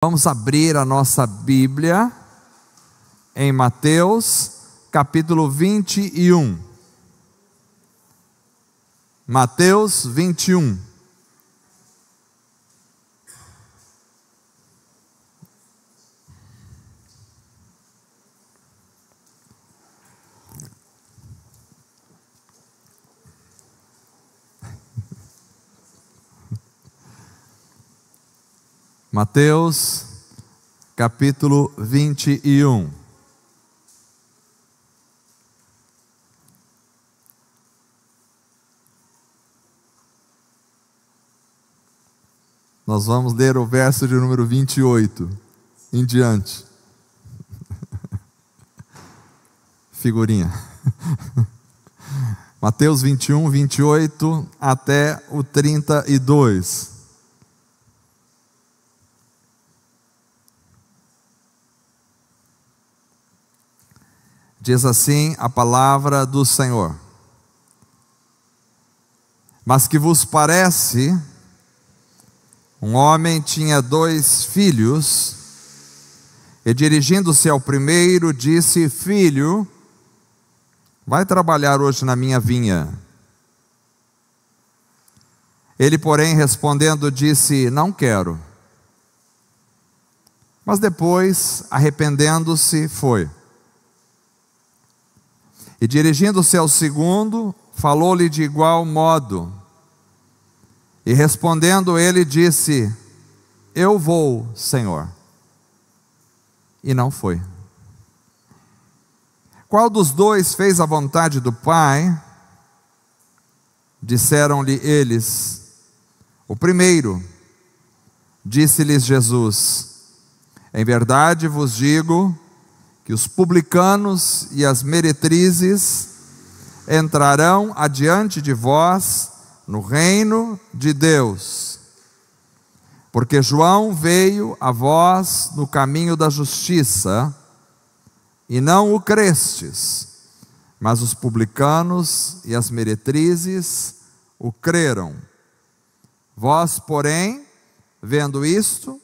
Vamos abrir a nossa Bíblia em Mateus, capítulo 21. Mateus 21. Mateus, capítulo 21. Nós vamos ler o verso de número 28 em diante. Figurinha. Mateus 21, 28 até o 32. Diz assim a palavra do Senhor: Mas que vos parece, um homem tinha 2 filhos, e dirigindo-se ao primeiro, disse: Filho, vai trabalhar hoje na minha vinha. Ele, porém, respondendo, disse: Não quero. Mas depois, arrependendo-se, foi. E dirigindo-se ao segundo, falou-lhe de igual modo. E respondendo ele, disse: Eu vou, Senhor. E não foi. Qual dos 2 fez a vontade do Pai? Disseram-lhe eles: O primeiro. Disse-lhes Jesus: Em verdade vos digo que os publicanos e as meretrizes entrarão adiante de vós no reino de Deus. Porque João veio a vós no caminho da justiça, e não o crestes, mas os publicanos e as meretrizes o creram. Vós, porém, vendo isto,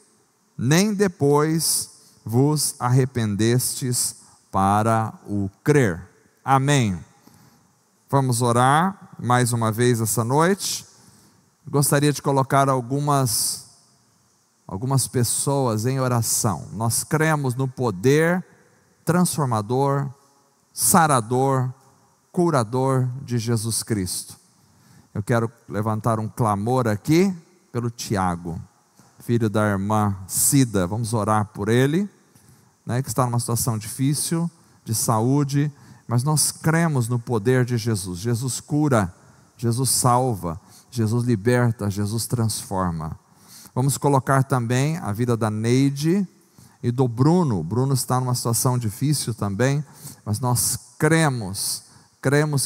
nem depois vos arrependestes para o crer. Amém. Vamos orar mais uma vez essa noite. Gostaria de colocar algumas pessoas em oração. Nós cremos no poder transformador, sarador, curador de Jesus Cristo. Eu quero levantar um clamor aqui pelo Tiago, filho da irmã Cida. Vamos orar por ele, que está numa situação difícil de saúde, mas nós cremos no poder de Jesus. Jesus cura, Jesus salva, Jesus liberta, Jesus transforma. Vamos colocar também a vida da Neide e do Bruno. Bruno está numa situação difícil também, mas nós cremos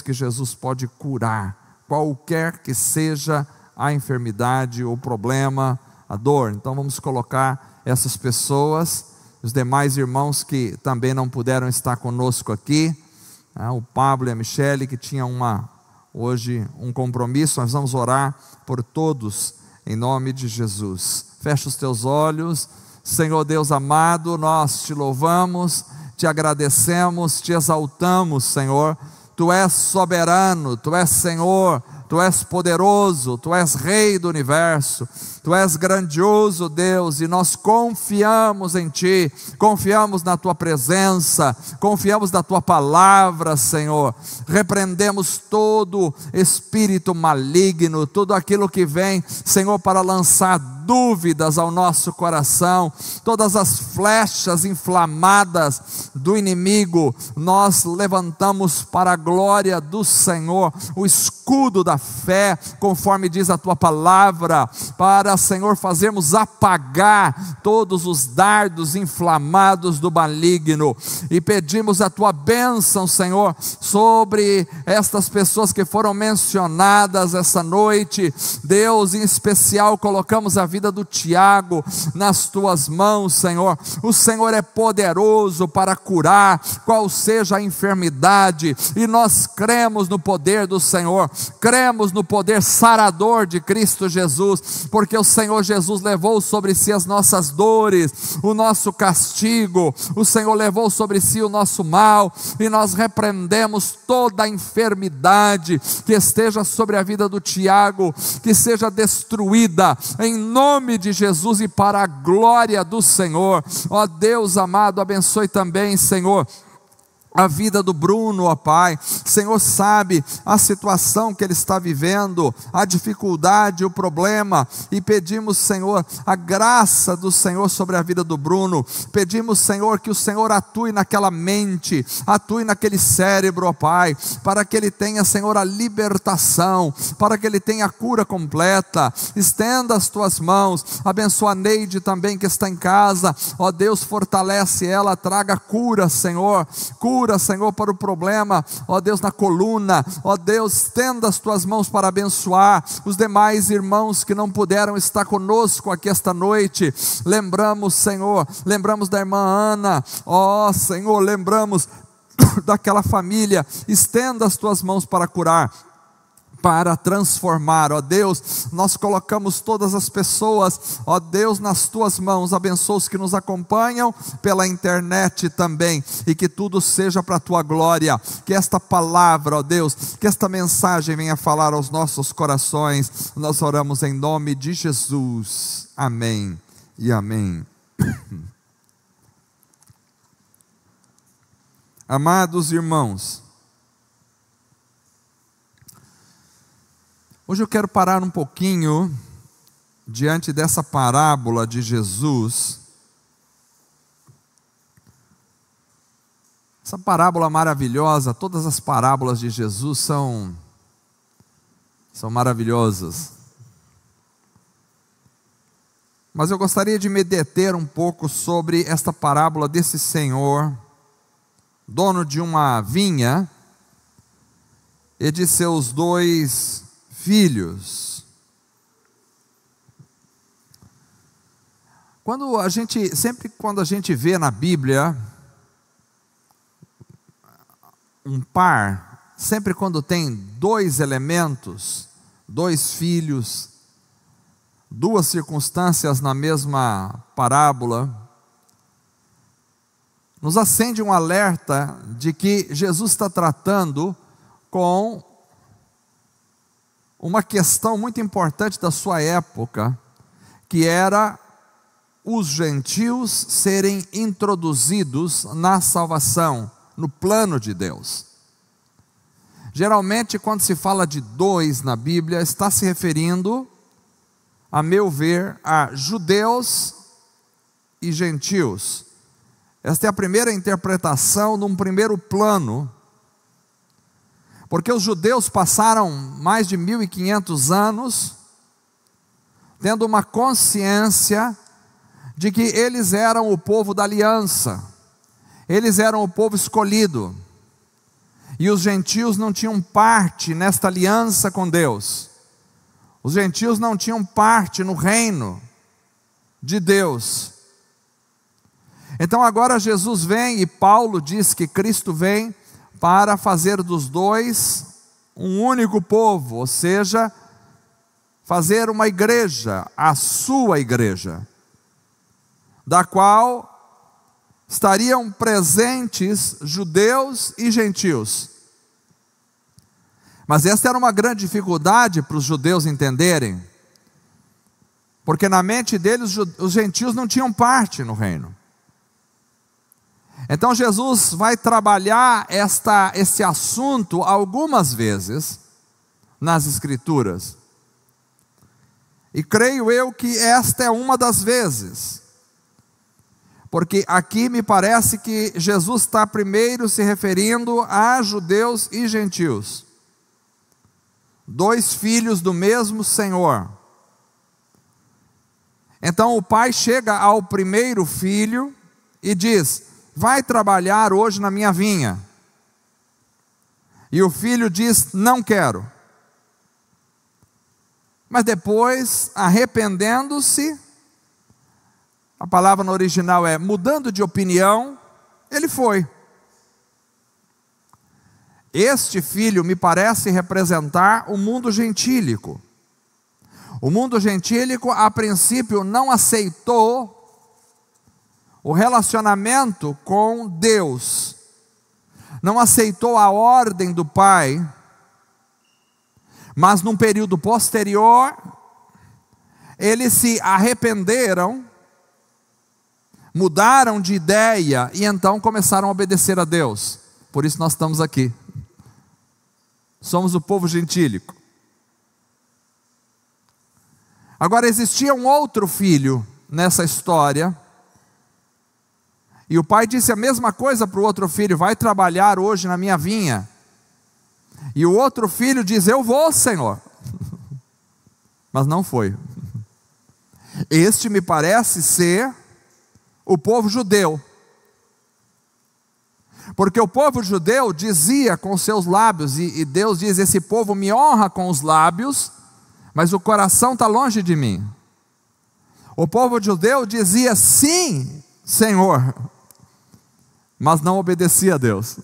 que Jesus pode curar qualquer que seja a enfermidade, o problema, a dor. Então vamos colocar essas pessoas, os demais irmãos que também não puderam estar conosco aqui, o Pablo e a Michele, que tinham hoje um compromisso. Nós vamos orar por todos em nome de Jesus. Fecha os teus olhos. Senhor Deus amado, nós te louvamos, te agradecemos, te exaltamos, Senhor. Tu és soberano, Tu és Senhor, Tu és poderoso, Tu és Rei do universo, Tu és grandioso, Deus, e nós confiamos em Ti, confiamos na Tua presença, confiamos na Tua palavra, Senhor. Repreendemos todo espírito maligno, tudo aquilo que vem, Senhor, para lançar dúvidas ao nosso coração, todas as flechas inflamadas do inimigo, nós levantamos para a glória do Senhor, o escudo da fé, conforme diz a Tua palavra, para, Senhor, fazermos apagar todos os dardos inflamados do maligno, e pedimos a Tua bênção, Senhor, sobre estas pessoas que foram mencionadas essa noite. Deus, em especial colocamos a vida do Tiago nas tuas mãos, Senhor. O Senhor é poderoso para curar qual seja a enfermidade, e nós cremos no poder do Senhor, cremos no poder sarador de Cristo Jesus, porque o Senhor Jesus levou sobre si as nossas dores, o nosso castigo, o Senhor levou sobre si o nosso mal, e nós repreendemos toda a enfermidade que esteja sobre a vida do Tiago, que seja destruída em nome de Jesus e para a glória do Senhor. Ó Deus amado, abençoe também, Senhor, a vida do Bruno, ó Pai. Senhor sabe a situação que ele está vivendo, a dificuldade, o problema, e pedimos, Senhor, a graça do Senhor sobre a vida do Bruno. Pedimos, Senhor, que o Senhor atue naquela mente, atue naquele cérebro, ó Pai, para que ele tenha, Senhor, a libertação, para que ele tenha a cura completa. Estenda as tuas mãos, abençoa a Neide também que está em casa, ó Deus, fortalece ela, traga cura, Senhor, cura, Senhor, para o problema, ó Deus, na coluna. Ó Deus, estenda as tuas mãos para abençoar os demais irmãos que não puderam estar conosco aqui esta noite. Lembramos, Senhor, lembramos da irmã Ana, ó Senhor, lembramos daquela família. Estenda as tuas mãos para curar, para transformar, ó Deus. Nós colocamos todas as pessoas, ó Deus, nas tuas mãos. Abençoa os que nos acompanham pela internet também, e que tudo seja para a tua glória. Que esta palavra, ó Deus, que esta mensagem venha falar aos nossos corações. Nós oramos em nome de Jesus, amém e amém. Amados irmãos, hoje eu quero parar um pouquinho diante dessa parábola de Jesus. Essa parábola maravilhosa. Todas as parábolas de Jesus são maravilhosas. Mas eu gostaria de me deter um pouco sobre esta parábola desse senhor, dono de uma vinha, e de seus 2 filhos. Sempre quando a gente vê na Bíblia um par, sempre quando tem 2 elementos, 2 filhos, 2 circunstâncias na mesma parábola, nos acende um alerta de que Jesus está tratando com uma questão muito importante da sua época, que era os gentios serem introduzidos na salvação, no plano de Deus. Geralmente, quando se fala de 2 na Bíblia, está se referindo, a meu ver, a judeus e gentios. Esta é a primeira interpretação num primeiro plano, porque os judeus passaram mais de 1500 anos tendo uma consciência de que eles eram o povo da aliança, eles eram o povo escolhido, e os gentios não tinham parte nesta aliança com Deus. Os gentios não tinham parte no reino de Deus. Então agora Jesus vem, e Paulo diz que Cristo vem para fazer dos 2 um único povo, ou seja, fazer uma igreja, a sua igreja, da qual estariam presentes judeus e gentios. Mas esta era uma grande dificuldade para os judeus entenderem, porque na mente deles os gentios não tinham parte no reino. Então Jesus vai trabalhar esse assunto algumas vezes nas Escrituras, e creio eu que esta é uma das vezes, porque aqui me parece que Jesus está primeiro se referindo a judeus e gentios, 2 filhos do mesmo Senhor. Então o pai chega ao primeiro filho e diz: vai trabalhar hoje na minha vinha. E o filho diz: não quero. mas depois, arrependendo-se, a palavra no original é mudando de opinião, ele foi. Este filho me parece representar o mundo gentílico. O mundo gentílico, a princípio, não aceitou o relacionamento com Deus, não aceitou a ordem do Pai, mas num período posterior, eles se arrependeram, mudaram de ideia e então começaram a obedecer a Deus. Por isso nós estamos aqui. Somos o povo gentílico. Agora existia um outro filho nessa história, e o pai disse a mesma coisa para o outro filho: vai trabalhar hoje na minha vinha. E o outro filho diz: eu vou, Senhor. Mas não foi. Este me parece ser o povo judeu, porque o povo judeu dizia com seus lábios, e Deus diz: esse povo me honra com os lábios, mas o coração está longe de mim. O povo judeu dizia: sim, Senhor, mas não obedecia a Deus,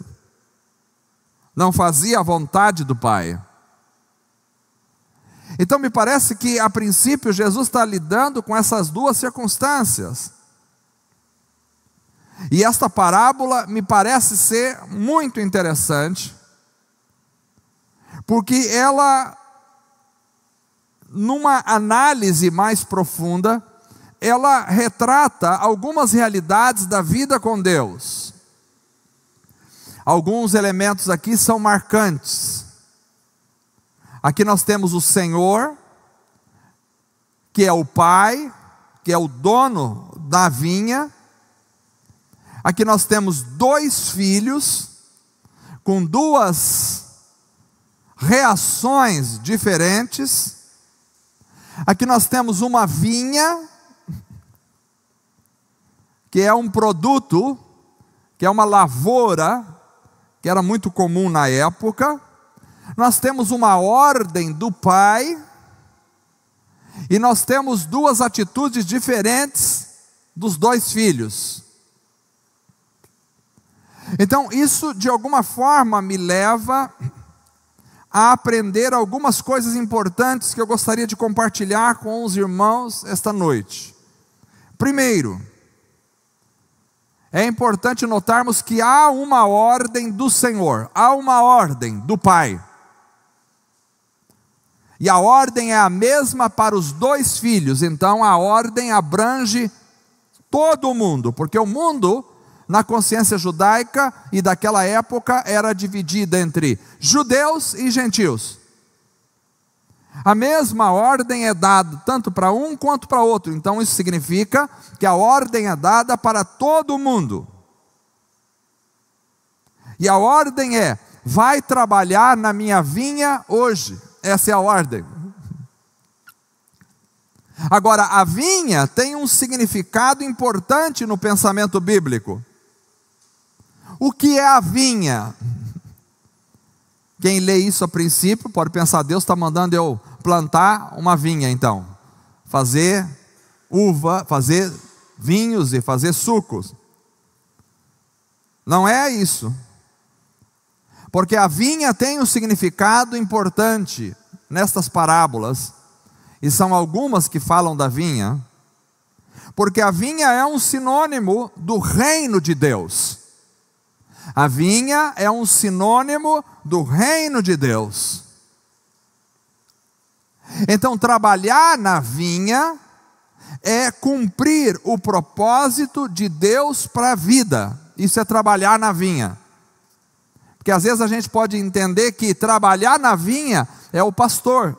não fazia a vontade do Pai. Então me parece que a princípio Jesus está lidando com essas duas circunstâncias. E esta parábola me parece ser muito interessante, porque ela, numa análise mais profunda, ela retrata algumas realidades da vida com Deus. Alguns elementos aqui são marcantes. Aqui nós temos o Senhor, que é o Pai, que é o dono da vinha. Aqui nós temos dois filhos, com duas reações diferentes. Aqui nós temos uma vinha, que é um produto, que é uma lavoura, que era muito comum na época. Nós temos uma ordem do Pai, e nós temos duas atitudes diferentes dos dois filhos. Então isso de alguma forma me leva a aprender algumas coisas importantes que eu gostaria de compartilhar com os irmãos esta noite. Primeiro, é importante notarmos que há uma ordem do Senhor, há uma ordem do Pai. E a ordem é a mesma para os dois filhos, então a ordem abrange todo o mundo, porque o mundo, na consciência judaica e daquela época, era dividida entre judeus e gentios. A mesma ordem é dada tanto para um quanto para outro. Então isso significa que a ordem é dada para todo mundo. E a ordem é: vai trabalhar na minha vinha hoje. Essa é a ordem. Agora, a vinha tem um significado importante no pensamento bíblico. O que é a vinha? Quem lê isso a princípio pode pensar: Deus está mandando eu plantar uma vinha então, fazer uva, fazer vinhos e fazer sucos. Não é isso, porque a vinha tem um significado importante nestas parábolas, e são algumas que falam da vinha, porque a vinha é um sinônimo do reino de Deus. A vinha é um sinônimo do reino de Deus. Então, trabalhar na vinha é cumprir o propósito de Deus para a vida. Isso é trabalhar na vinha. Porque às vezes a gente pode entender que trabalhar na vinha é o pastor,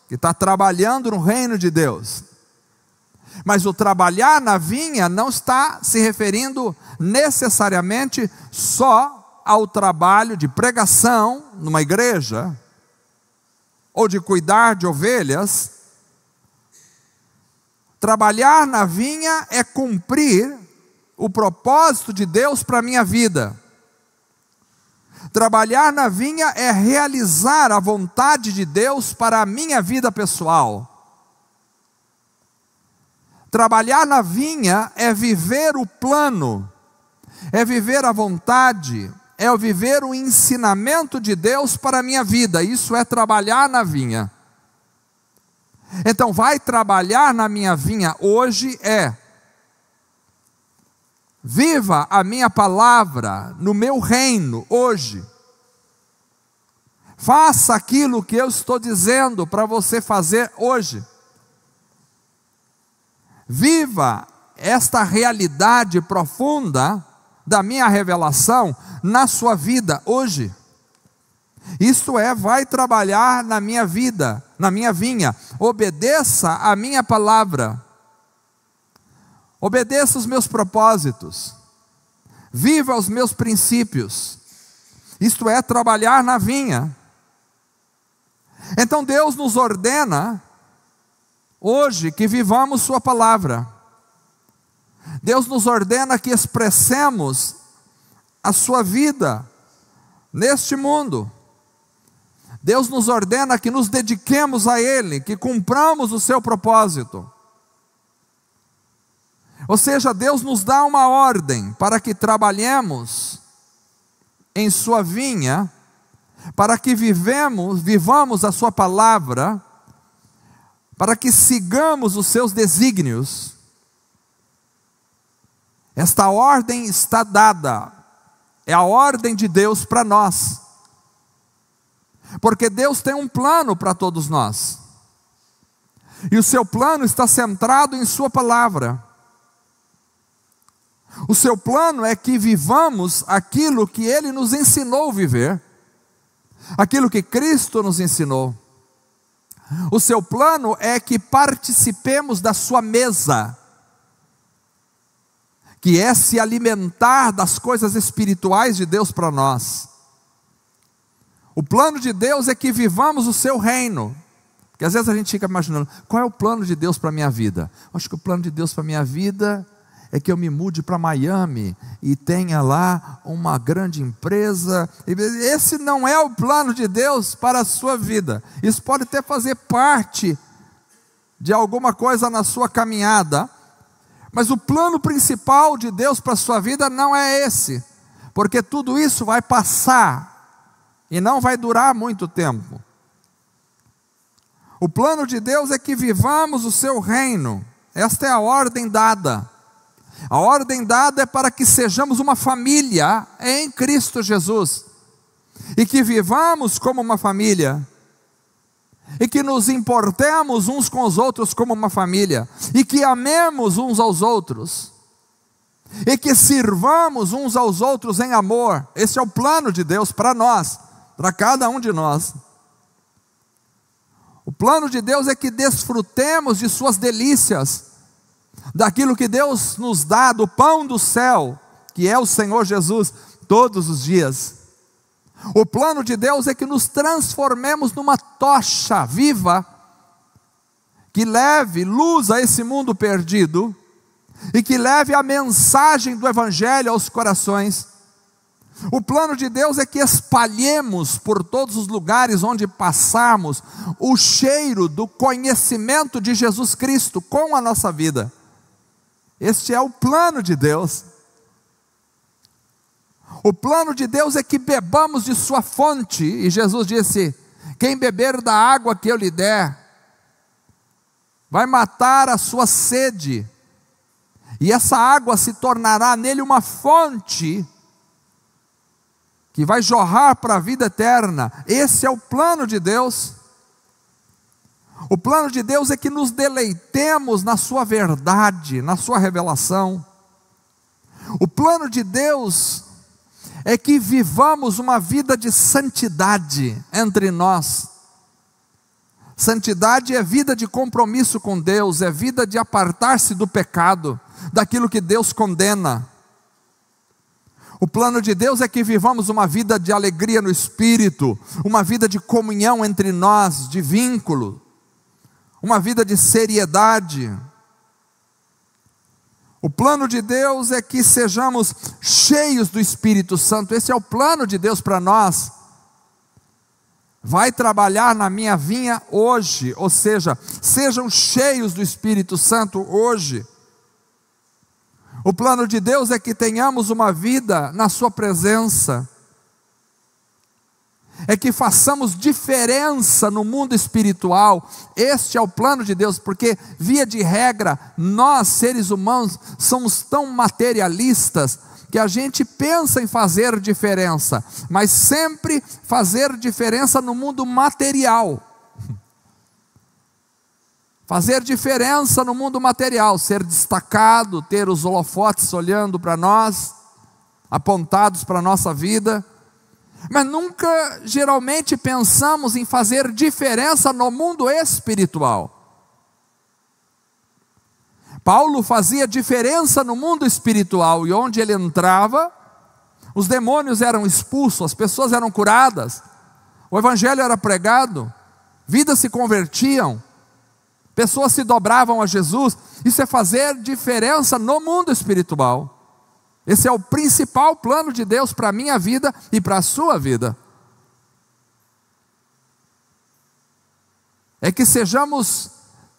que está trabalhando no reino de Deus. Mas o trabalhar na vinha não está se referindo necessariamente só ao trabalho de pregação numa igreja, ou de cuidar de ovelhas. Trabalhar na vinha é cumprir o propósito de Deus para a minha vida. Trabalhar na vinha é realizar a vontade de Deus para a minha vida pessoal. Trabalhar na vinha é viver o plano, é viver a vontade, é viver o ensinamento de Deus para a minha vida. Isso é trabalhar na vinha. Então, vai trabalhar na minha vinha hoje viva a minha palavra no meu reino hoje. Faça aquilo que eu estou dizendo para você fazer hoje. Viva esta realidade profunda da minha revelação na sua vida hoje. Isto é, vai trabalhar na minha vida, na minha vinha. Obedeça a minha palavra. Obedeça os meus propósitos. Viva os meus princípios. Isto é, trabalhar na vinha. Então Deus nos ordena hoje que vivamos sua palavra. Deus nos ordena que expressemos a sua vida neste mundo. Deus nos ordena que nos dediquemos a Ele, que cumpramos o seu propósito. Ou seja, Deus nos dá uma ordem para que trabalhemos em sua vinha, para que vivamos a sua palavra, para que sigamos os seus desígnios. Esta ordem está dada, é a ordem de Deus para nós, porque Deus tem um plano para todos nós, e o seu plano está centrado em sua palavra. O seu plano é que vivamos aquilo que Ele nos ensinou a viver, aquilo que Cristo nos ensinou. O seu plano é que participemos da sua mesa, que é se alimentar das coisas espirituais de Deus para nós. O plano de Deus é que vivamos o seu reino. Porque às vezes a gente fica imaginando, qual é o plano de Deus para a minha vida? Acho que o plano de Deus para a minha vida é que eu me mude para Miami e tenha lá uma grande empresa. Esse não é o plano de Deus para a sua vida. Isso pode até fazer parte de alguma coisa na sua caminhada, mas o plano principal de Deus para a sua vida não é esse, porque tudo isso vai passar e não vai durar muito tempo. O plano de Deus é que vivamos o seu reino. Esta é a ordem dada. A ordem dada é para que sejamos uma família em Cristo Jesus, e que vivamos como uma família, e que nos importemos uns com os outros como uma família, e que amemos uns aos outros, e que sirvamos uns aos outros em amor. Esse é o plano de Deus para nós, para cada um de nós. O plano de Deus é que desfrutemos de suas delícias, daquilo que Deus nos dá, do pão do céu, que é o Senhor Jesus, todos os dias. O plano de Deus é que nos transformemos numa tocha viva, que leve luz a esse mundo perdido, e que leve a mensagem do Evangelho aos corações. O plano de Deus é que espalhemos por todos os lugares onde passarmos o cheiro do conhecimento de Jesus Cristo com a nossa vida. Este é o plano de Deus. O plano de Deus é que bebamos de sua fonte, e Jesus disse: quem beber da água que eu lhe der, vai matar a sua sede, e essa água se tornará nele uma fonte, que vai jorrar para a vida eterna. Esse é o plano de Deus. O plano de Deus é que nos deleitemos na sua verdade, na sua revelação. O plano de Deus é que vivamos uma vida de santidade entre nós. Santidade é vida de compromisso com Deus, é vida de apartar-se do pecado, daquilo que Deus condena. O plano de Deus é que vivamos uma vida de alegria no Espírito, uma vida de comunhão entre nós, de vínculo, uma vida de seriedade. O plano de Deus é que sejamos cheios do Espírito Santo. Esse é o plano de Deus para nós. vai trabalhar na minha vinha hoje, ou seja, sejam cheios do Espírito Santo hoje. O plano de Deus é que tenhamos uma vida na sua presença, é que façamos diferença no mundo espiritual. Este é o plano de Deus, porque via de regra, nós seres humanos somos tão materialistas, que a gente pensa em fazer diferença, mas sempre fazer diferença no mundo material. Fazer diferença no mundo material, ser destacado, ter os holofotes olhando para nós, apontados para a nossa vida, mas nunca geralmente pensamos em fazer diferença no mundo espiritual. Paulo fazia diferença no mundo espiritual, e onde ele entrava, os demônios eram expulsos, as pessoas eram curadas, o evangelho era pregado, vidas se convertiam, pessoas se dobravam a Jesus. Isso é fazer diferença no mundo espiritual. Esse é o principal plano de Deus para a minha vida e para a sua vida. É que sejamos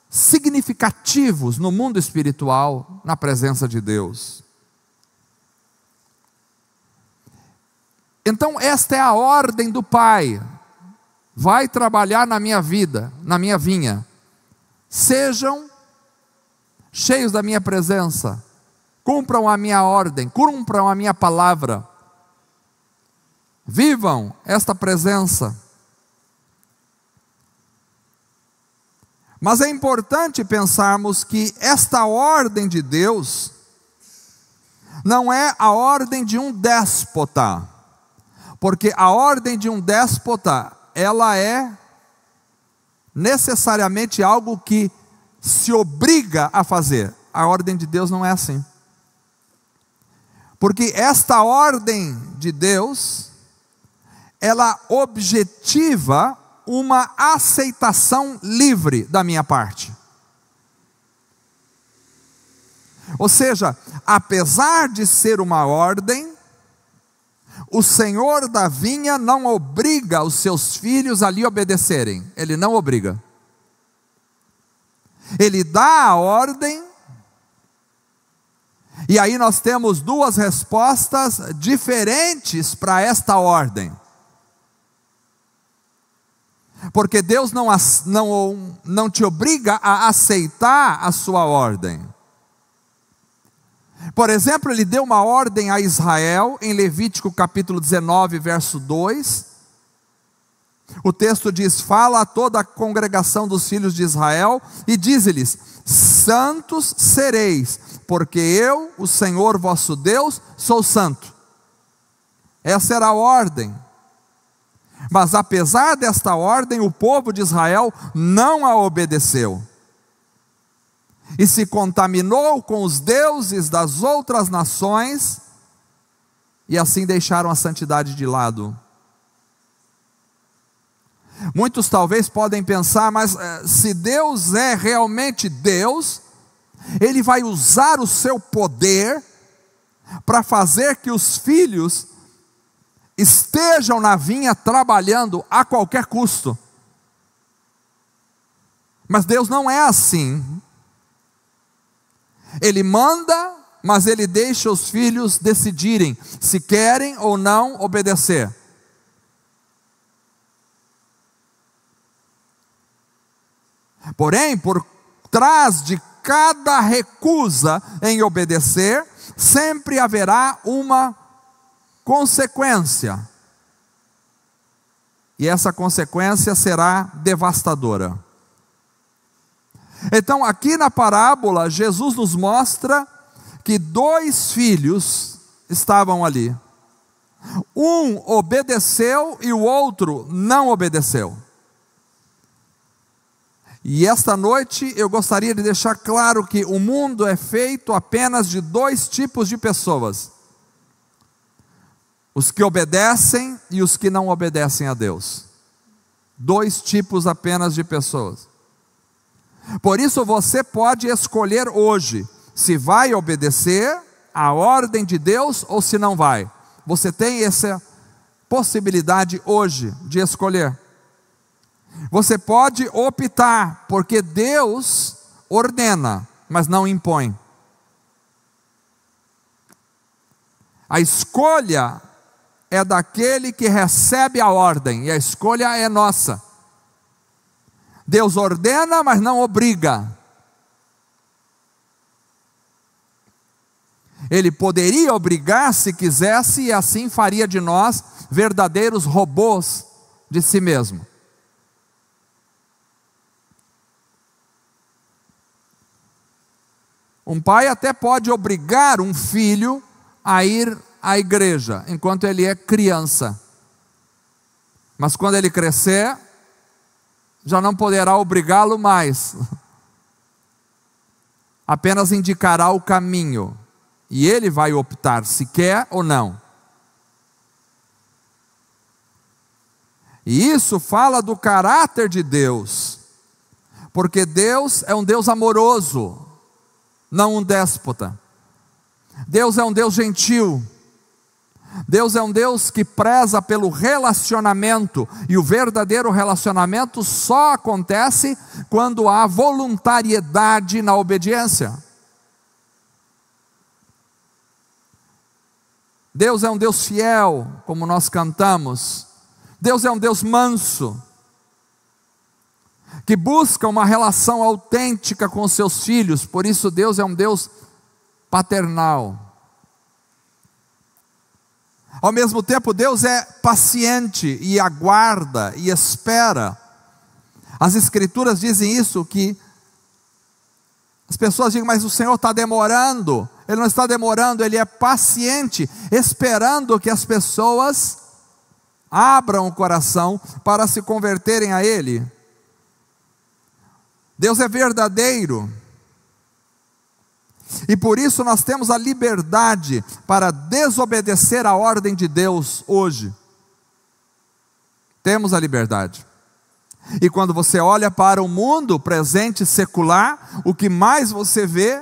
significativos no mundo espiritual, na presença de Deus. Então esta é a ordem do Pai: vai trabalhar na minha vida, na minha vinha. Sejam cheios da minha presença, cumpram a minha ordem, cumpram a minha palavra, vivam esta presença. Mas é importante pensarmos que esta ordem de Deus não é a ordem de um déspota, porque a ordem de um déspota, ela é necessariamente algo que se obriga a fazer. A ordem de Deus não é assim, porque esta ordem de Deus, ela objetiva uma aceitação livre da minha parte. Ou seja, apesar de ser uma ordem, o Senhor da vinha não obriga os seus filhos a lhe obedecerem. Ele não obriga. Ele dá a ordem, e aí nós temos duas respostas diferentes para esta ordem. Porque Deus não te obriga a aceitar a sua ordem. Por exemplo, Ele deu uma ordem a Israel, em Levítico capítulo 19, verso 2. O texto diz: fala a toda a congregação dos filhos de Israel, e diz-lhes: santos sereis, porque eu, o Senhor vosso Deus, sou santo. Essa era a ordem. Mas apesar desta ordem, o povo de Israel não a obedeceu, e se contaminou com os deuses das outras nações, e assim deixaram a santidade de lado. Muitos talvez podem pensar: mas se Deus é realmente Deus, Ele vai usar o seu poder para fazer que os filhos estejam na vinha trabalhando a qualquer custo. Mas Deus não é assim. Ele manda, mas Ele deixa os filhos decidirem se querem ou não obedecer. Porém, por trás de cada recusa em obedecer, sempre haverá uma consequência, e essa consequência será devastadora. Então, aqui na parábola, Jesus nos mostra que dois filhos estavam ali. Um obedeceu e o outro não obedeceu. E esta noite eu gostaria de deixar claro que o mundo é feito apenas de dois tipos de pessoas: os que obedecem e os que não obedecem a Deus. Dois tipos apenas de pessoas. Por isso você pode escolher hoje se vai obedecer a ordem de Deus ou se não vai. Você tem essa possibilidade hoje de escolher. Você pode optar, porque Deus ordena, mas não impõe. A escolha é daquele que recebe a ordem, e a escolha é nossa. Deus ordena, mas não obriga. Ele poderia obrigar se quisesse, e assim faria de nós verdadeiros robôs de si mesmo. Um pai até pode obrigar um filho a ir à igreja, enquanto ele é criança. Mas quando ele crescer, já não poderá obrigá-lo mais. Apenas indicará o caminho. E ele vai optar se quer ou não. E isso fala do caráter de Deus. Porque Deus é um Deus amoroso, não um déspota. Deus é um Deus gentil. Deus é um Deus que preza pelo relacionamento. E o verdadeiro relacionamento só acontece quando há voluntariedade na obediência. Deus é um Deus fiel, como nós cantamos. Deus é um Deus manso, que busca uma relação autêntica com os seus filhos. Por isso Deus é um Deus paternal. Ao mesmo tempo, Deus é paciente e aguarda e espera. As Escrituras dizem isso, que as pessoas dizem, mas o Senhor está demorando. Ele não está demorando, Ele é paciente, esperando que as pessoas abram o coração para se converterem a Ele. Deus é verdadeiro. E por isso nós temos a liberdade para desobedecer a ordem de Deus hoje. Temos a liberdade. E quando você olha para o mundo presente secular, o que mais você vê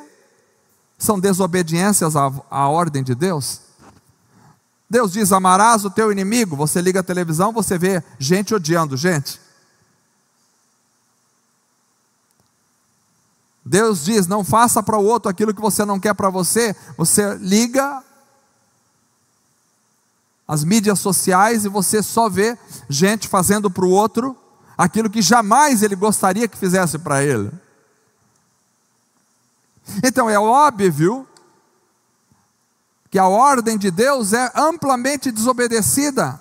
são desobediências à ordem de Deus. Deus diz, amarás o teu inimigo. Você liga a televisão, você vê gente odiando gente. Deus diz, não faça para o outro aquilo que você não quer para você. Você liga as mídias sociais e você só vê gente fazendo para o outro aquilo que jamais ele gostaria que fizesse para ele. Então é óbvio que a ordem de Deus é amplamente desobedecida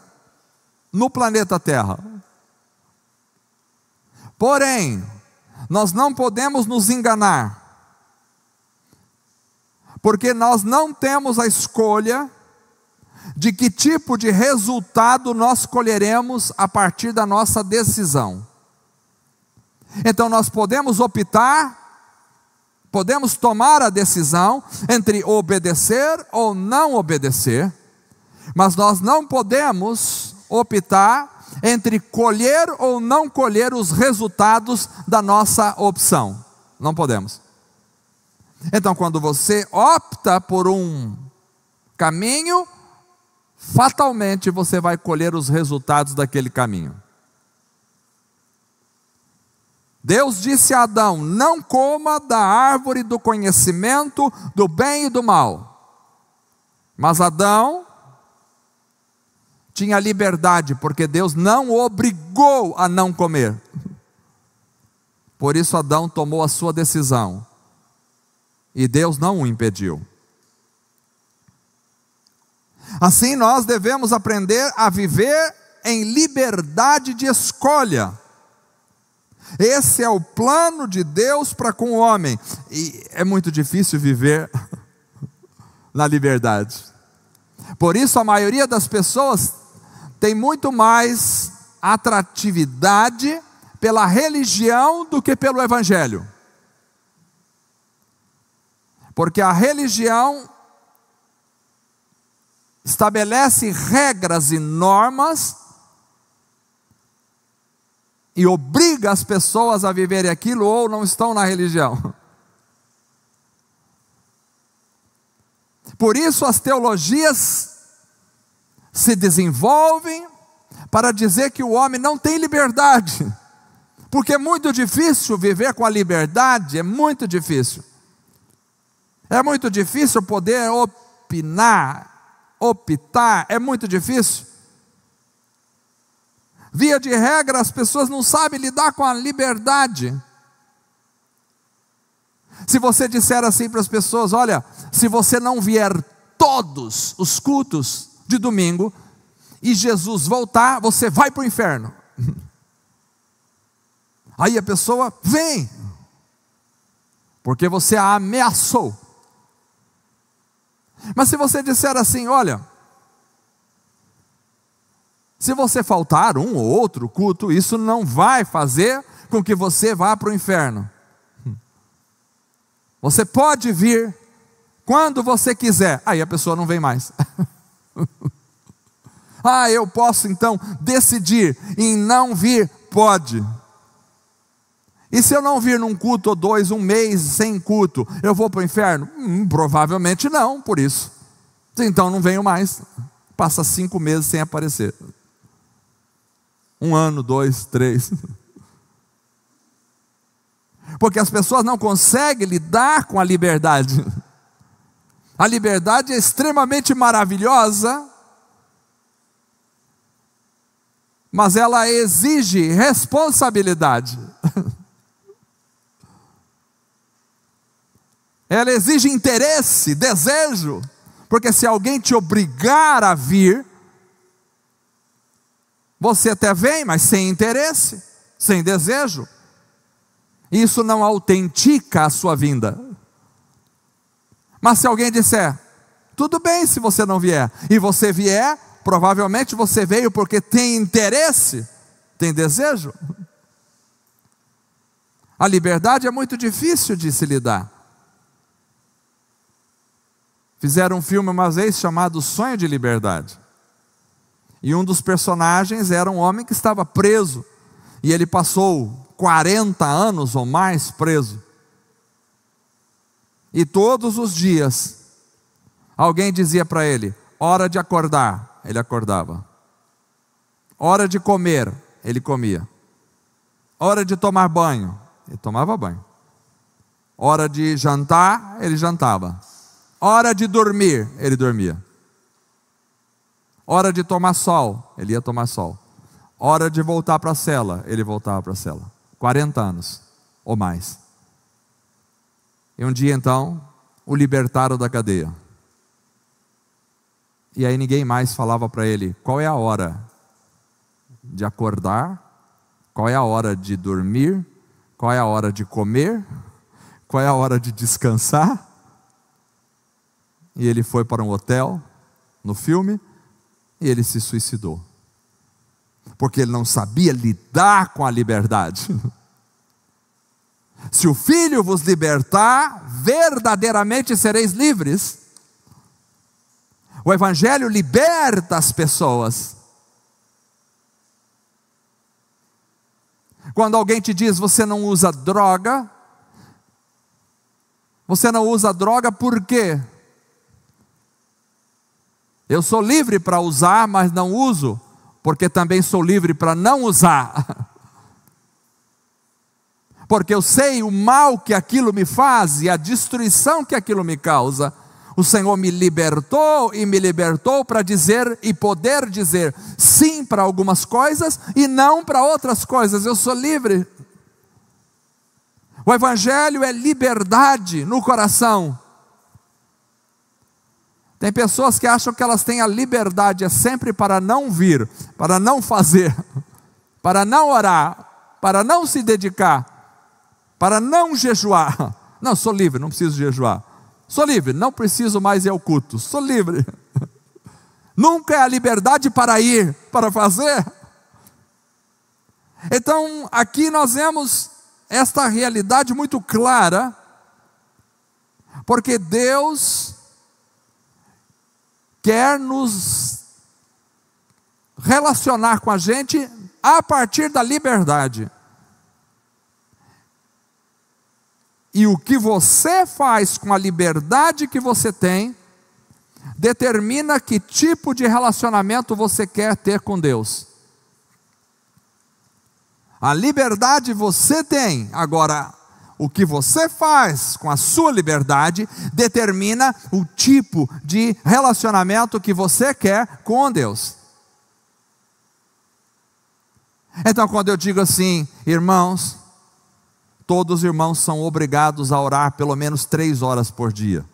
no planeta Terra. Porém, nós não podemos nos enganar, porque nós não temos a escolha de que tipo de resultado nós colheremos a partir da nossa decisão. Então nós podemos optar, podemos tomar a decisão entre obedecer ou não obedecer, mas nós não podemos optar entre colher ou não colher os resultados da nossa opção. Não podemos. Então, quando você opta por um caminho, fatalmente você vai colher os resultados daquele caminho. Deus disse a Adão, não coma da árvore do conhecimento do bem e do mal. Mas Adão tinha liberdade, porque Deus não o obrigou a não comer. Por isso Adão tomou a sua decisão, e Deus não o impediu. Assim nós devemos aprender a viver em liberdade de escolha. Esse é o plano de Deus para com o homem. E é muito difícil viver na liberdade. Por isso a maioria das pessoas tem muito mais atratividade pela religião do que pelo evangelho. Porque a religião estabelece regras e normas e obriga as pessoas a viverem aquilo, ou não estão na religião. Por isso as teologias se desenvolvem para dizer que o homem não tem liberdade, Porque é muito difícil viver com a liberdade, é muito difícil. É muito difícil poder opinar, optar, é muito difícil. Via de regra, as pessoas não sabem lidar com a liberdade. Se você disser assim para as pessoas: olha, se você não vier todos os cultos de domingo, e Jesus voltar, você vai para o inferno. Aí a pessoa vem, porque você a ameaçou. Mas se você disser assim: olha, se você faltar um ou outro culto, isso não vai fazer com que você vá para o inferno. Você pode vir quando você quiser. Aí a pessoa não vem mais. Ah, eu posso então decidir em não vir? Pode. E se eu não vir num culto ou dois, um mês sem culto, eu vou para o inferno? Provavelmente não, por isso. Então não venho mais. Passa 5 meses sem aparecer. 1 ano, 2, 3. Porque as pessoas não conseguem lidar com a liberdade. A liberdade é extremamente maravilhosa, mas ela exige responsabilidade. Ela exige interesse, desejo, porque se alguém te obrigar a vir, você até vem, mas sem interesse, sem desejo. Isso não autentica a sua vinda. Mas se alguém disser: tudo bem se você não vier, e você vier, provavelmente você veio porque tem interesse, tem desejo. A liberdade é muito difícil de se lidar. Fizeram um filme uma vez chamado Sonho de Liberdade. E um dos personagens era um homem que estava preso. E ele passou 40 anos ou mais preso. E todos os dias, alguém dizia para ele: hora de acordar. Ele acordava. Hora de comer. Ele comia. Hora de tomar banho. Ele tomava banho. Hora de jantar. Ele jantava. Hora de dormir, ele dormia. Hora de tomar sol, ele ia tomar sol. Hora de voltar para a cela, ele voltava para a cela. 40 anos ou mais. E um dia então, o libertaram da cadeia. E aí ninguém mais falava para ele qual é a hora de acordar, qual é a hora de dormir, qual é a hora de comer, qual é a hora de descansar. E ele foi para um hotel, no filme, e ele se suicidou. Porque ele não sabia lidar com a liberdade. Se o Filho vos libertar, verdadeiramente sereis livres. O Evangelho liberta as pessoas. Quando alguém te diz: você não usa droga, você não usa droga por quê? Eu sou livre para usar, mas não uso, porque também sou livre para não usar. Porque eu sei o mal que aquilo me faz e a destruição que aquilo me causa. O Senhor me libertou e me libertou para dizer e poder dizer sim para algumas coisas e não para outras coisas. Eu sou livre. O Evangelho é liberdade no coração. Tem pessoas que acham que elas têm a liberdade sempre para não vir, para não fazer, para não orar, para não se dedicar, para não jejuar. Não, sou livre, não preciso jejuar. Sou livre, não preciso mais ir ao culto. Sou livre. Nunca é a liberdade para ir, para fazer. Então, aqui nós vemos esta realidade muito clara, porque Deus quer nos relacionar com a gente a partir da liberdade. E o que você faz com a liberdade que você tem, determina que tipo de relacionamento você quer ter com Deus. A liberdade você tem. Agora, o que você faz com a sua liberdade determina o tipo de relacionamento que você quer com Deus. Então, quando eu digo assim, irmãos, todos os irmãos são obrigados a orar pelo menos 3 horas por dia.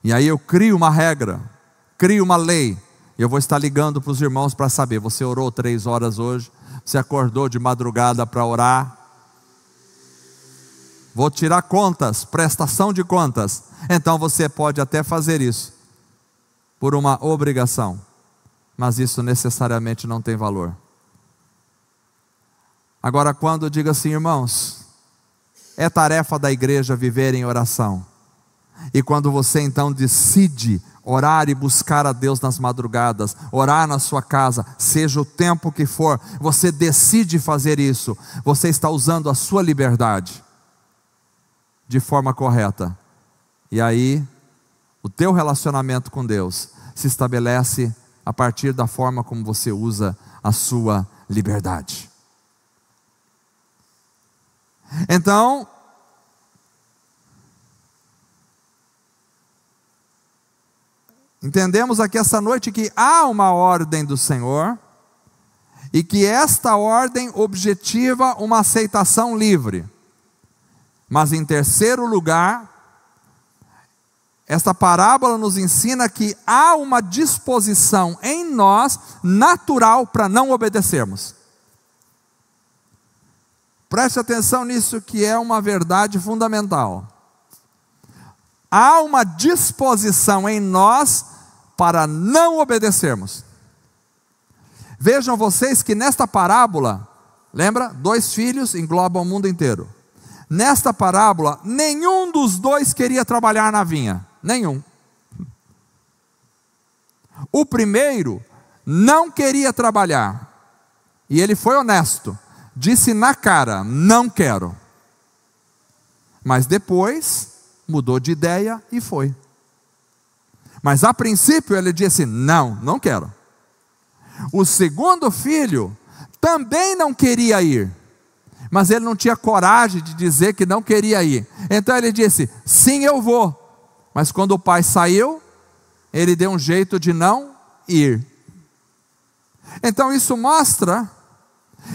E aí eu crio uma regra, crio uma lei. Eu vou estar ligando para os irmãos para saber, você orou 3 horas hoje? Você acordou de madrugada para orar? Vou tirar contas, prestação de contas. Então você pode até fazer isso por uma obrigação, mas isso necessariamente não tem valor. Agora, quando eu digo assim, irmãos, é tarefa da igreja viver em oração. E quando você então decide orar e buscar a Deus nas madrugadas, orar na sua casa, seja o tempo que for, você decide fazer isso, você está usando a sua liberdade de forma correta. E aí, o teu relacionamento com Deus se estabelece a partir da forma como você usa a sua liberdade. Então, entendemos aqui essa noite que há uma ordem do Senhor, e que esta ordem objetiva uma aceitação livre. Mas em terceiro lugar, esta parábola nos ensina que há uma disposição em nós natural para não obedecermos. Preste atenção nisso, que é uma verdade fundamental. Há uma disposição em nós para não obedecermos. Vejam vocês que nesta parábola, lembra? 2 filhos englobam o mundo inteiro. Nesta parábola, nenhum dos 2 queria trabalhar na vinha. Nenhum. O primeiro não queria trabalhar. E ele foi honesto. Disse na cara, não quero. Mas depois mudou de ideia e foi. Mas a princípio ele disse, não quero. O segundo filho também não queria ir, mas ele não tinha coragem de dizer que não queria ir. Então ele disse, sim, eu vou. Mas quando o pai saiu, ele deu um jeito de não ir. Então isso mostra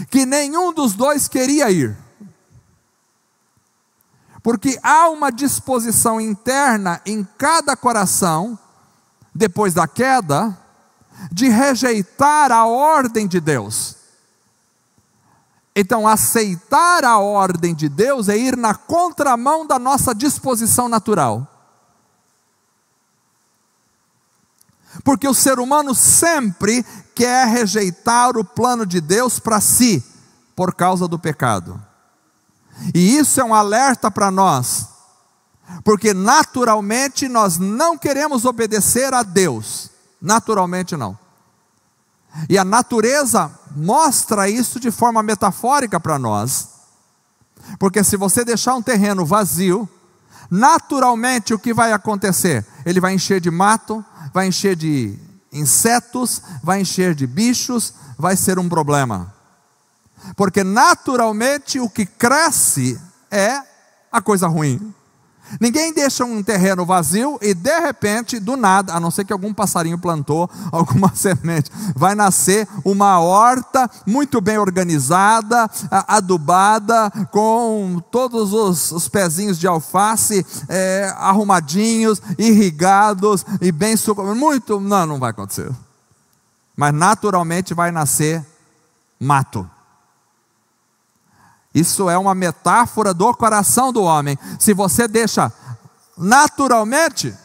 que nenhum dos 2 queria ir. Porque há uma disposição interna em cada coração, depois da queda, de rejeitar a ordem de Deus. Então, aceitar a ordem de Deus é ir na contramão da nossa disposição natural. Porque o ser humano sempre quer rejeitar o plano de Deus para si, por causa do pecado. E isso é um alerta para nós, porque naturalmente nós não queremos obedecer a Deus, naturalmente não. E a natureza mostra isso de forma metafórica para nós, porque se você deixar um terreno vazio, naturalmente o que vai acontecer? Ele vai encher de mato, vai encher de insetos, vai encher de bichos, vai ser um problema. Porque naturalmente o que cresce é a coisa ruim. Ninguém deixa um terreno vazio e de repente, do nada, a não ser que algum passarinho plantou alguma semente, vai nascer uma horta muito bem organizada, adubada, com todos os pezinhos de alface arrumadinhos, irrigados e bem muito. Não vai acontecer. Mas naturalmente vai nascer mato. Isso é uma metáfora do coração do homem. Se você deixa naturalmente,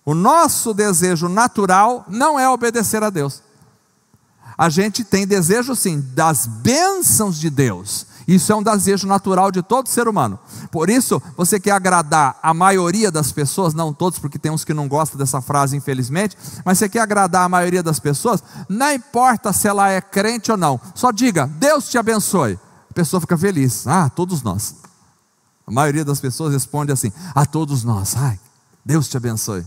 o nosso desejo natural não é obedecer a Deus. A gente tem desejo sim, das bênçãos de Deus. Isso é um desejo natural de todo ser humano. Por isso, você quer agradar a maioria das pessoas, não todos, porque tem uns que não gostam dessa frase, infelizmente, mas você quer agradar a maioria das pessoas, não importa se ela é crente ou não, só diga, Deus te abençoe. A pessoa fica feliz. Todos nós. A maioria das pessoas responde assim, a todos nós. Deus te abençoe.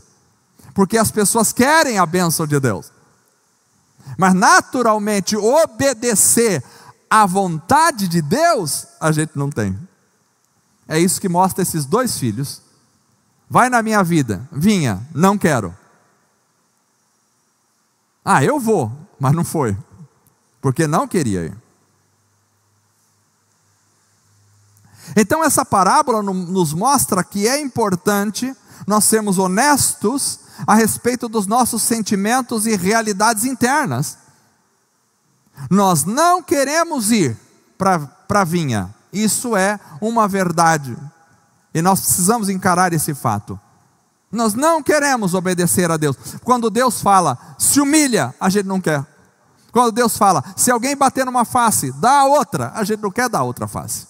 Porque as pessoas querem a bênção de Deus. Mas naturalmente obedecer à vontade de Deus, a gente não tem. É isso que mostra esses dois filhos. Vai na minha vida, vinha, não quero. Ah, eu vou, mas não foi, porque não queria ir. Então essa parábola nos mostra que é importante nós sermos honestos a respeito dos nossos sentimentos e realidades internas. Nós não queremos ir para a vinha, isso é uma verdade, e nós precisamos encarar esse fato. Nós não queremos obedecer a Deus. Quando Deus fala, se humilha, a gente não quer. Quando Deus fala, se alguém bater numa face, dá a outra, a gente não quer dar a outra face.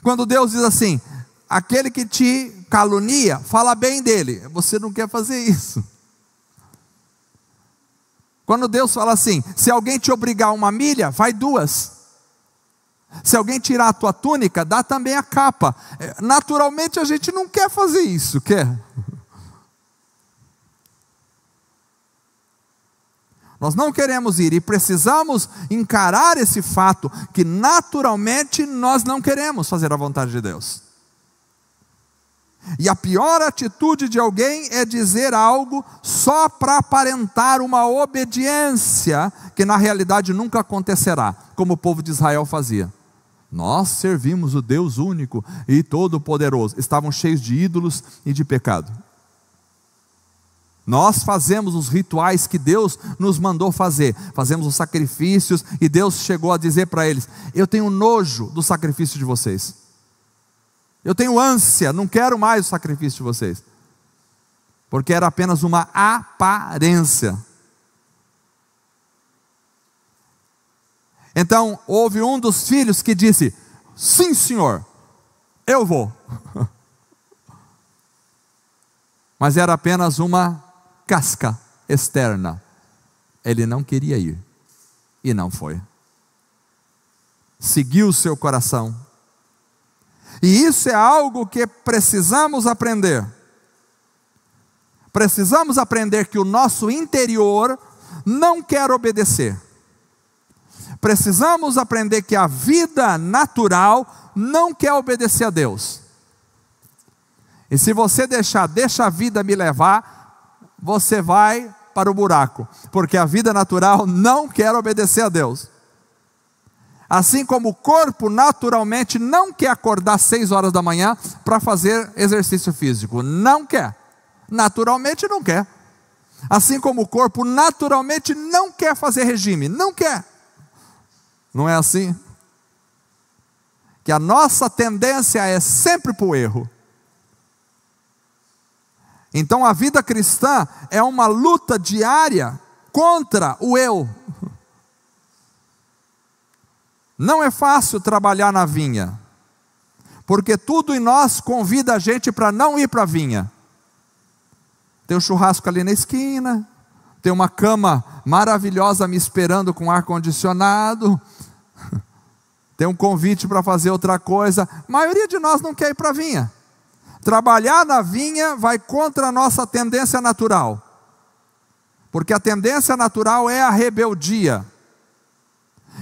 Quando Deus diz assim, aquele que te calunia, fala bem dele, você não quer fazer isso. Quando Deus fala assim, se alguém te obrigar 1 milha, vai 2. Se alguém tirar a tua túnica, dá também a capa. Naturalmente a gente não quer fazer isso, quer? Nós não queremos ir e precisamos encarar esse fato, que naturalmente nós não queremos fazer a vontade de Deus. E a pior atitude de alguém é dizer algo só para aparentar uma obediência, que na realidade nunca acontecerá, como o povo de Israel fazia. Nós servimos o Deus único e todo-poderoso. Estavam cheios de ídolos e de pecado. Nós fazemos os rituais que Deus nos mandou fazer, fazemos os sacrifícios, e Deus chegou a dizer para eles, eu tenho nojo do sacrifício de vocês, eu tenho ânsia, não quero mais o sacrifício de vocês, porque era apenas uma aparência. Então houve um dos filhos que disse, sim senhor, eu vou. Mas era apenas uma casca externa. Ele não queria ir e não foi. Seguiu o seu coração. E isso é algo que precisamos aprender. Precisamos aprender que o nosso interior não quer obedecer. Precisamos aprender que a vida natural não quer obedecer a Deus. E se você deixa a vida me levar, você vai para o buraco, porque a vida natural não quer obedecer a Deus. Assim como o corpo naturalmente não quer acordar 6 horas da manhã para fazer exercício físico, não quer, naturalmente não quer. Assim como o corpo naturalmente não quer fazer regime, não quer. Não é assim? Que a nossa tendência é sempre para o erro. Então a vida cristã é uma luta diária contra o eu. Não é fácil trabalhar na vinha, porque tudo em nós convida a gente para não ir para a vinha. Tem um churrasco ali na esquina, tem uma cama maravilhosa me esperando com ar-condicionado, tem um convite para fazer outra coisa. A maioria de nós não quer ir para a vinha. Trabalhar na vinha vai contra a nossa tendência natural, porque a tendência natural é a rebeldia,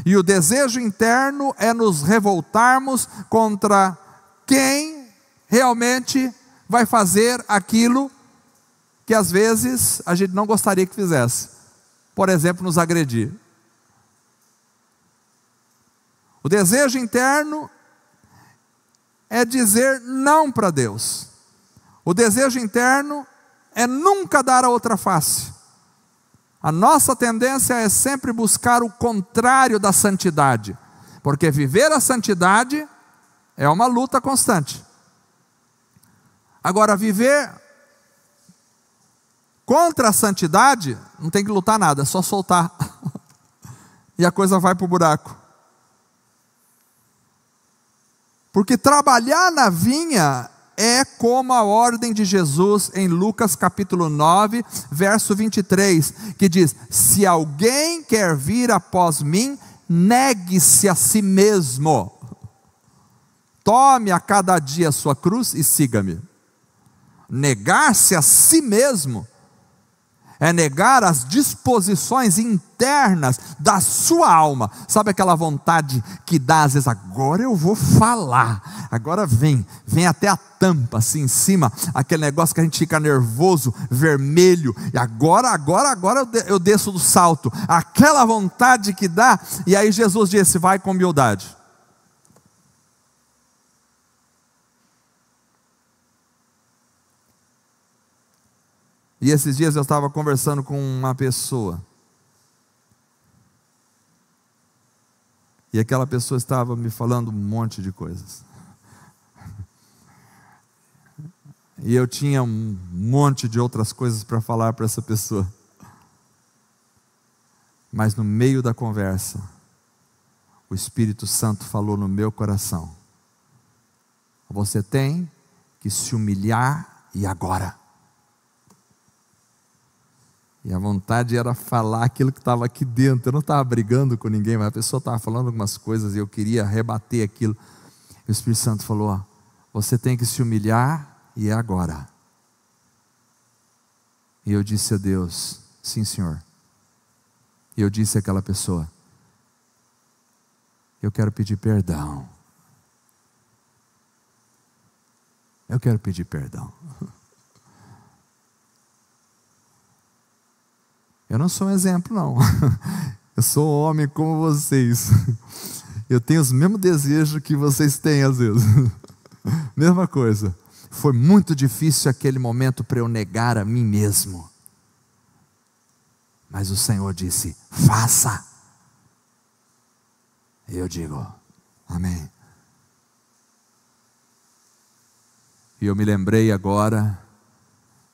e o desejo interno é nos revoltarmos contra quem realmente vai fazer aquilo que às vezes a gente não gostaria que fizesse. Por exemplo, nos agredir. O desejo interno é dizer não para Deus. O desejo interno é nunca dar a outra face. A nossa tendência é sempre buscar o contrário da santidade, porque viver a santidade é uma luta constante. Agora, viver contra a santidade, não tem que lutar nada, é só soltar, e a coisa vai para o buraco. Porque trabalhar na vinha é como a ordem de Jesus em Lucas capítulo 9, verso 23, que diz: se alguém quer vir após mim, negue-se a si mesmo, tome a cada dia a sua cruz e siga-me. Negar-se a si mesmo é negar as disposições internas da sua alma. Sabe aquela vontade que dá às vezes, agora eu vou falar, agora vem até a tampa assim em cima, aquele negócio que a gente fica nervoso, vermelho, e agora eu desço do salto, aquela vontade que dá. E aí Jesus disse, vai com humildade. E esses dias eu estava conversando com uma pessoa, e aquela pessoa estava me falando um monte de coisas, e eu tinha um monte de outras coisas para falar para essa pessoa, mas no meio da conversa, o Espírito Santo falou no meu coração, você tem que se humilhar e agora. E a vontade era falar aquilo que estava aqui dentro. Eu não estava brigando com ninguém, mas a pessoa estava falando algumas coisas e eu queria rebater aquilo. E o Espírito Santo falou, você tem que se humilhar e é agora. E eu disse a Deus, sim Senhor. E eu disse àquela pessoa, eu quero pedir perdão. Eu quero pedir perdão. Eu não sou um exemplo não, eu sou um homem como vocês, eu tenho os mesmos desejos que vocês têm às vezes, mesma coisa. Foi muito difícil aquele momento para eu negar a mim mesmo, mas o Senhor disse, faça, e eu digo, amém. E eu me lembrei agora,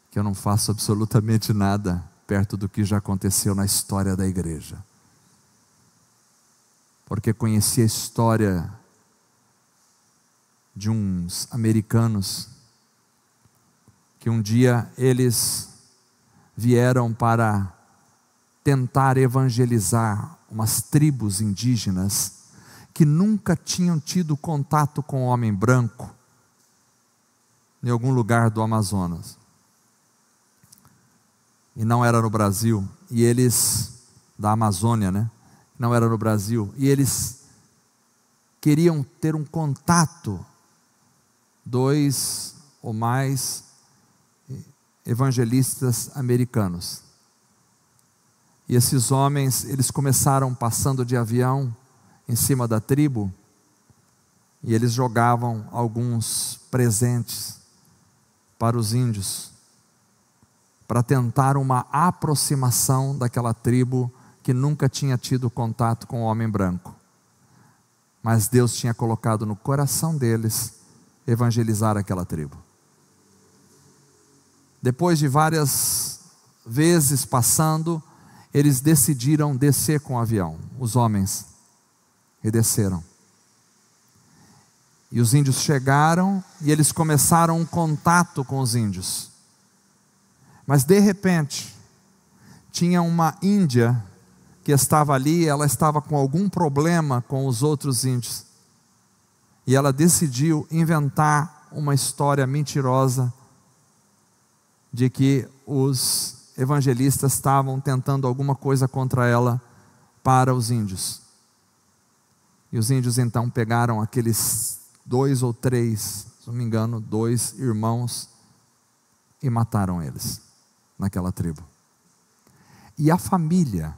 que eu não faço absolutamente nada, perto do que já aconteceu na história da igreja, porque conheci a história de uns americanos, que um dia eles vieram para tentar evangelizar umas tribos indígenas, que nunca tinham tido contato com o homem branco, em algum lugar do Amazonas, e não era no Brasil, e eles, da Amazônia, né? Não era no Brasil, e eles queriam ter um contato, 2 ou mais evangelistas americanos, e esses homens, eles começaram passando de avião, em cima da tribo, e eles jogavam alguns presentes, para os índios, para tentar uma aproximação daquela tribo que nunca tinha tido contato com o homem branco. Mas Deus tinha colocado no coração deles evangelizar aquela tribo. Depois de várias vezes passando, eles decidiram descer com o avião, os homens, e desceram. E os índios chegaram e eles começaram um contato com os índios. Mas de repente, tinha uma índia que estava ali, ela estava com algum problema com os outros índios. E ela decidiu inventar uma história mentirosa de que os evangelistas estavam tentando alguma coisa contra ela para os índios. E os índios então pegaram aqueles 2 ou 3, se não me engano, 2 irmãos e mataram eles naquela tribo. E a família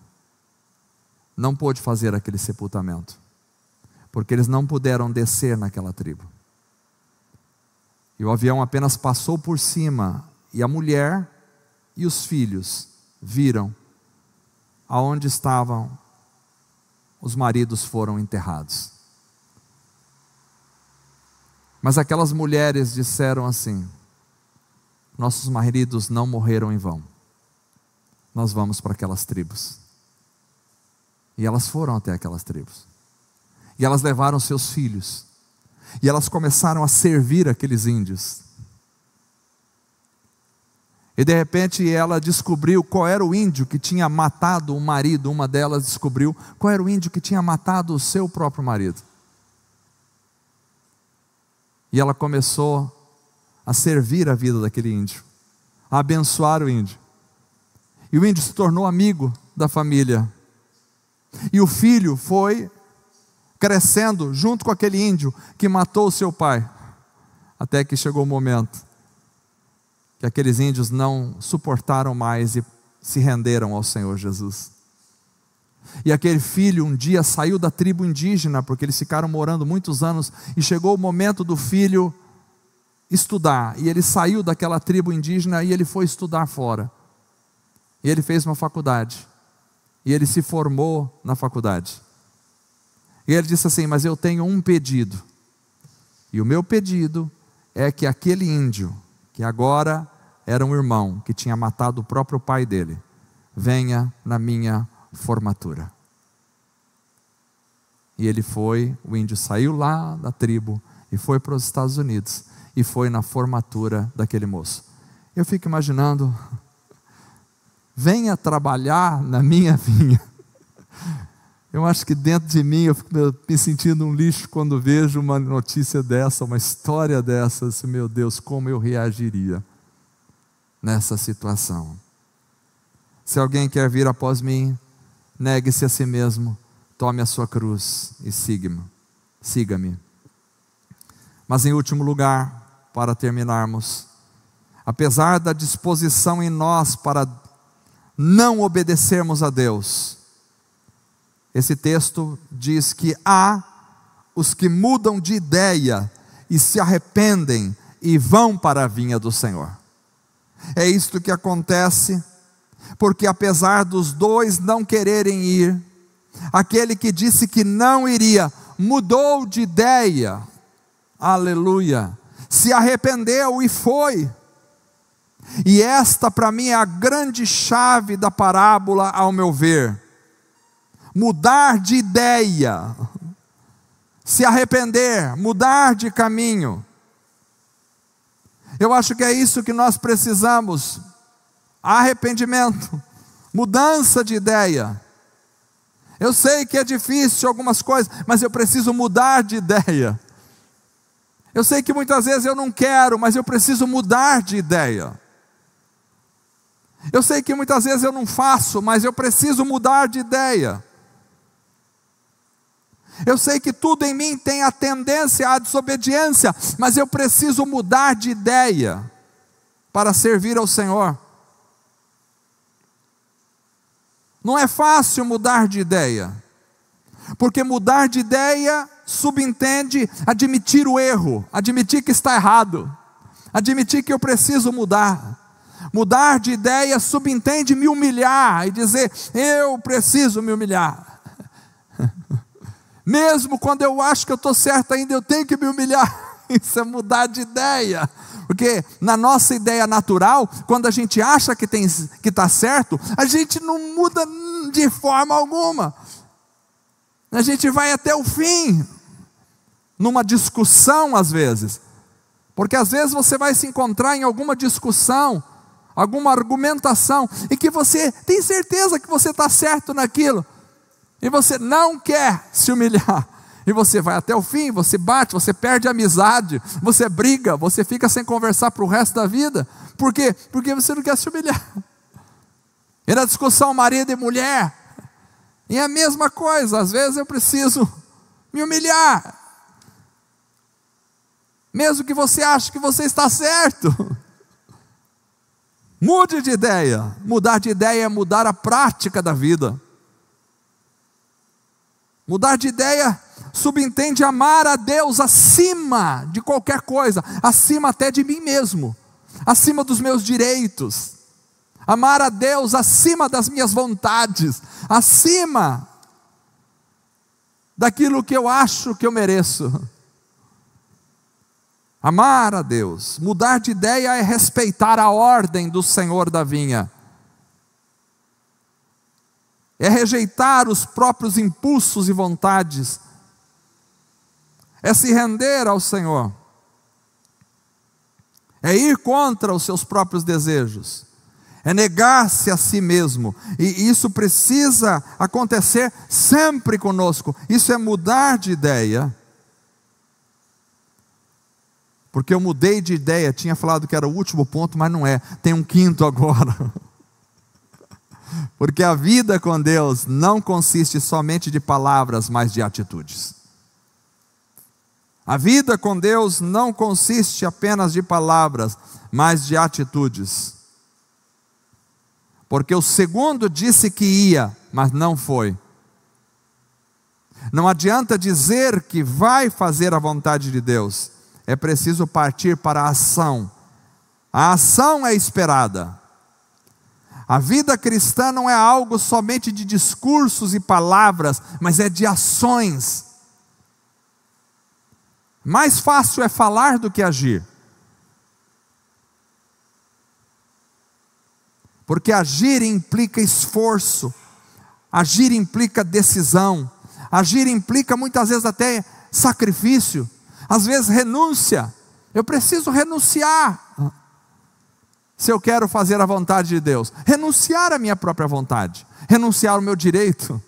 não pôde fazer aquele sepultamento, porque eles não puderam descer naquela tribo. E o avião apenas passou por cima, e a mulher e os filhos viram aonde estavam os maridos foram enterrados. Mas aquelas mulheres disseram assim: nossos maridos não morreram em vão, nós vamos para aquelas tribos. E elas foram até aquelas tribos, e elas levaram seus filhos, e elas começaram a servir aqueles índios. E de repente ela descobriu qual era o índio que tinha matado o marido. Uma delas descobriu qual era o índio que tinha matado o seu próprio marido. E ela começou a servir a vida daquele índio, a abençoar o índio. E o índio se tornou amigo da família. E o filho foi crescendo junto com aquele índio que matou o seu pai. Até que chegou o momento que aqueles índios não suportaram mais e se renderam ao Senhor Jesus. E aquele filho um dia saiu da tribo indígena, porque eles ficaram morando muitos anos, e chegou o momento do filho estudar, e ele saiu daquela tribo indígena e ele foi estudar fora. E ele fez uma faculdade, e ele se formou na faculdade. E ele disse assim: mas eu tenho um pedido, e o meu pedido é que aquele índio, que agora era um irmão, que tinha matado o próprio pai dele, venha na minha formatura. E ele foi, o índio saiu lá da tribo, e foi para os Estados Unidos, e foi na formatura daquele moço. Eu fico imaginando: venha trabalhar na minha vinha. Eu acho que dentro de mim eu fico me sentindo um lixo quando vejo uma notícia dessa, uma história dessa. Meu Deus, como eu reagiria nessa situação? Se alguém quer vir após mim, negue-se a si mesmo, tome a sua cruz e siga-me. Mas em último lugar, para terminarmos, apesar da disposição em nós para não obedecermos a Deus, esse texto diz que há os que mudam de ideia e se arrependem e vão para a vinha do Senhor. É isto que acontece, porque apesar dos dois não quererem ir, aquele que disse que não iria, mudou de ideia, aleluia, se arrependeu e foi. E esta para mim é a grande chave da parábola, ao meu ver. Mudar de ideia, se arrepender, mudar de caminho. Eu acho que é isso que nós precisamos: arrependimento, mudança de ideia. Eu sei que é difícil algumas coisas, mas eu preciso mudar de ideia. Eu sei que muitas vezes eu não quero, mas eu preciso mudar de ideia. Eu sei que muitas vezes eu não faço, mas eu preciso mudar de ideia. Eu sei que tudo em mim tem a tendência à desobediência, mas eu preciso mudar de ideia para servir ao Senhor. Não é fácil mudar de ideia, porque mudar de ideia subentende admitir o erro, admitir que está errado, admitir que eu preciso mudar. Mudar de ideia subentende me humilhar e dizer: eu preciso me humilhar. Mesmo quando eu acho que eu estou certo ainda, eu tenho que me humilhar. Isso é mudar de ideia. Porque na nossa ideia natural, quando a gente acha que está certo, a gente não muda de forma alguma. A gente vai até o fim, numa discussão às vezes. Porque às vezes você vai se encontrar em alguma discussão, alguma argumentação, e que você tem certeza que você está certo naquilo, e você não quer se humilhar, e você vai até o fim, você bate, você perde a amizade, você briga, você fica sem conversar para o resto da vida. Por quê? Porque você não quer se humilhar. E na discussão marido e mulher, e é a mesma coisa, às vezes eu preciso me humilhar, mesmo que você ache que você está certo. Mude de ideia. Mudar de ideia é mudar a prática da vida. Mudar de ideia subentende amar a Deus acima de qualquer coisa, acima até de mim mesmo, acima dos meus direitos. Amar a Deus acima das minhas vontades, acima daquilo que eu acho que eu mereço. Amar a Deus. Mudar de ideia é respeitar a ordem do Senhor da vinha. É rejeitar os próprios impulsos e vontades. É se render ao Senhor. É ir contra os seus próprios desejos. É negar-se a si mesmo. E isso precisa acontecer sempre conosco. Isso é mudar de ideia. Porque eu mudei de ideia, tinha falado que era o último ponto, mas não é. Tem um quinto agora. Porque a vida com Deus não consiste somente de palavras, mas de atitudes. A vida com Deus não consiste apenas de palavras, mas de atitudes. Porque o segundo disse que ia, mas não foi. Não adianta dizer que vai fazer a vontade de Deus. É preciso partir para a ação. A ação é esperada. A vida cristã não é algo somente de discursos e palavras, mas é de ações. Mais fácil é falar do que agir. Porque agir implica esforço, agir implica decisão, agir implica muitas vezes até sacrifício, às vezes renúncia. Eu preciso renunciar, se eu quero fazer a vontade de Deus, renunciar à minha própria vontade, renunciar ao meu direito.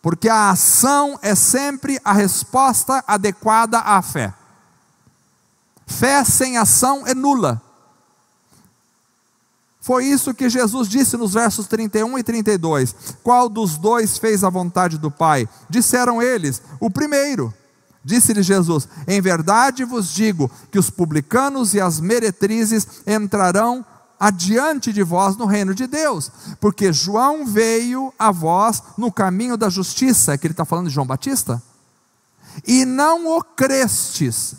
Porque a ação é sempre a resposta adequada à fé. Fé sem ação é nula. Foi isso que Jesus disse nos versos 31 e 32. Qual dos dois fez a vontade do Pai? Disseram eles, o primeiro. Disse-lhe Jesus, em verdade vos digo, que os publicanos e as meretrizes entrarão adiante de vós no reino de Deus. Porque João veio a vós no caminho da justiça, é que ele está falando de João Batista, e não o crestes.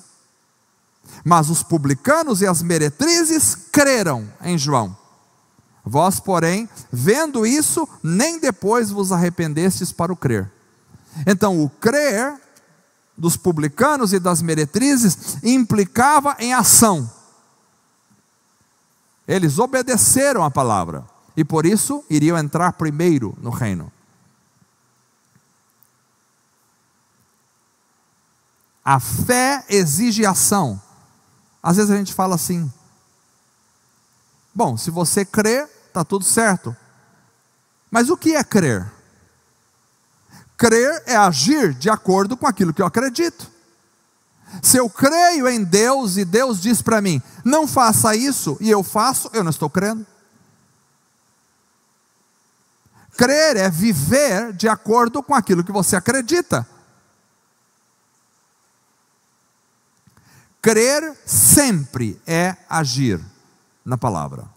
Mas os publicanos e as meretrizes creram em João. Vós, porém, vendo isso, nem depois vos arrependestes para o crer. Então, o crer dos publicanos e das meretrizes implicava em ação. Eles obedeceram a palavra e por isso iriam entrar primeiro no reino. A fé exige ação. Às vezes a gente fala assim: bom, se você crer, está tudo certo. Mas o que é crer? Crer é agir de acordo com aquilo que eu acredito. Se eu creio em Deus e Deus diz para mim, não faça isso, e eu faço, eu não estou crendo. Crer é viver de acordo com aquilo que você acredita. Crer sempre é agir na palavra.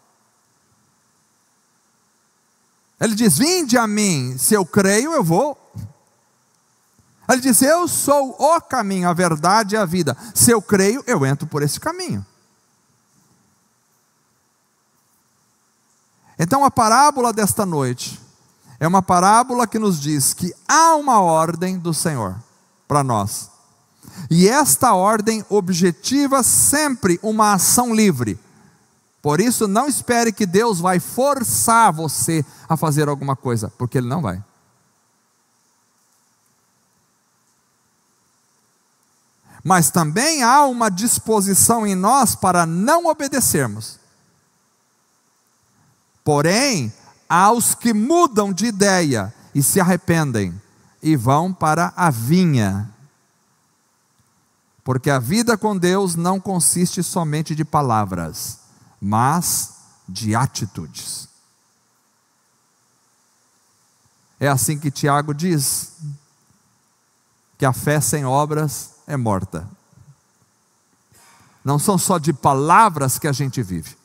Ele diz, vinde a mim, se eu creio, eu vou. Ele diz, eu sou o caminho, a verdade e a vida. Se eu creio, eu entro por esse caminho. Então a parábola desta noite é uma parábola que nos diz que há uma ordem do Senhor para nós. E esta ordem objetiva sempre uma ação livre. Por isso não espere que Deus vai forçar você a fazer alguma coisa, porque Ele não vai. Mas também há uma disposição em nós para não obedecermos. Porém, há os que mudam de ideia e se arrependem e vão para a vinha. Porque a vida com Deus não consiste somente de palavras, mas de atitudes. É assim que Tiago diz, que a fé sem obras é morta. Não são só de palavras que a gente vive,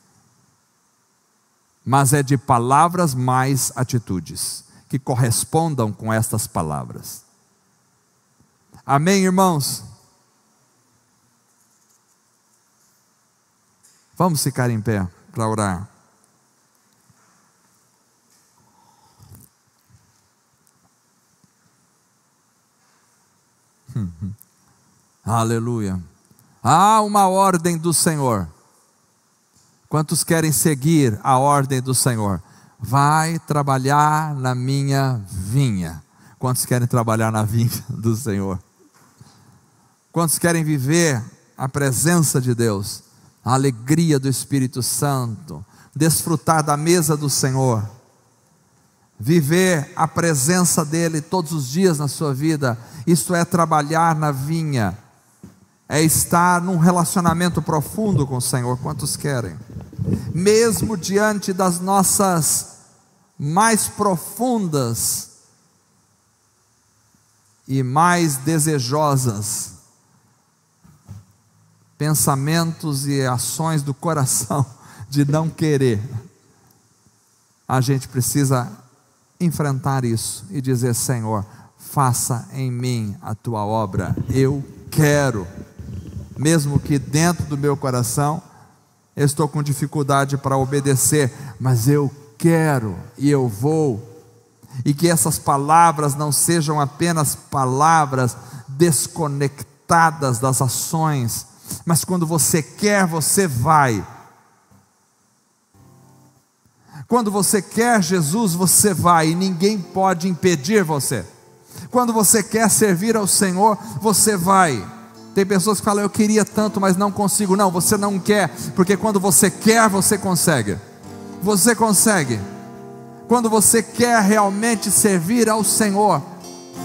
mas é de palavras mais atitudes, que correspondam com estas palavras. Amém, irmãos? Vamos ficar em pé para orar. Aleluia. Há uma ordem do Senhor. Quantos querem seguir a ordem do Senhor? Vai trabalhar na minha vinha. Quantos querem trabalhar na vinha do Senhor? Quantos querem viver a presença de Deus, a alegria do Espírito Santo, desfrutar da mesa do Senhor, viver a presença dEle todos os dias na sua vida? Isto é trabalhar na vinha, é estar num relacionamento profundo com o Senhor. Quantos querem? mesmo diante das nossas mais profundas e mais desejosas pensamentos e ações do coração de não querer, a gente precisa enfrentar isso e dizer: Senhor, faça em mim a tua obra, eu quero, mesmo que dentro do meu coração eu estou com dificuldade para obedecer, mas eu quero e eu vou. E que essas palavras não sejam apenas palavras desconectadas das ações, mas quando você quer, você vai. Quando você quer Jesus, você vai, e ninguém pode impedir você. Quando você quer servir ao Senhor, você vai. Tem pessoas que falam: eu queria tanto, mas não consigo. Não, você não quer, porque quando você quer, você consegue. Você consegue. Quando você quer realmente servir ao Senhor,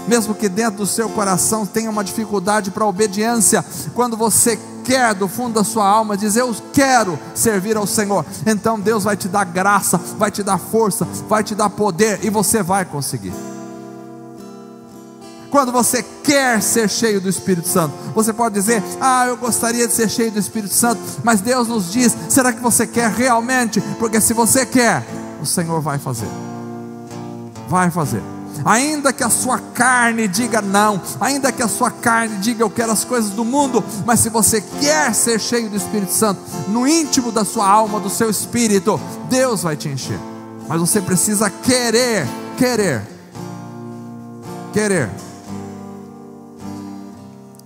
mesmo que dentro do seu coração tenha uma dificuldade para a obediência, quando você quer do fundo da sua alma dizer: eu quero servir ao Senhor, então Deus vai te dar graça, vai te dar força, vai te dar poder, e você vai conseguir. Quando você quer ser cheio do Espírito Santo, você pode dizer: ah, eu gostaria de ser cheio do Espírito Santo, mas Deus nos diz: será que você quer realmente? Porque se você quer, o Senhor vai fazer. Vai fazer. Ainda que a sua carne diga não, ainda que a sua carne diga: eu quero as coisas do mundo, mas se você quer ser cheio do Espírito Santo, no íntimo da sua alma, do seu espírito, Deus vai te encher. Mas você precisa querer.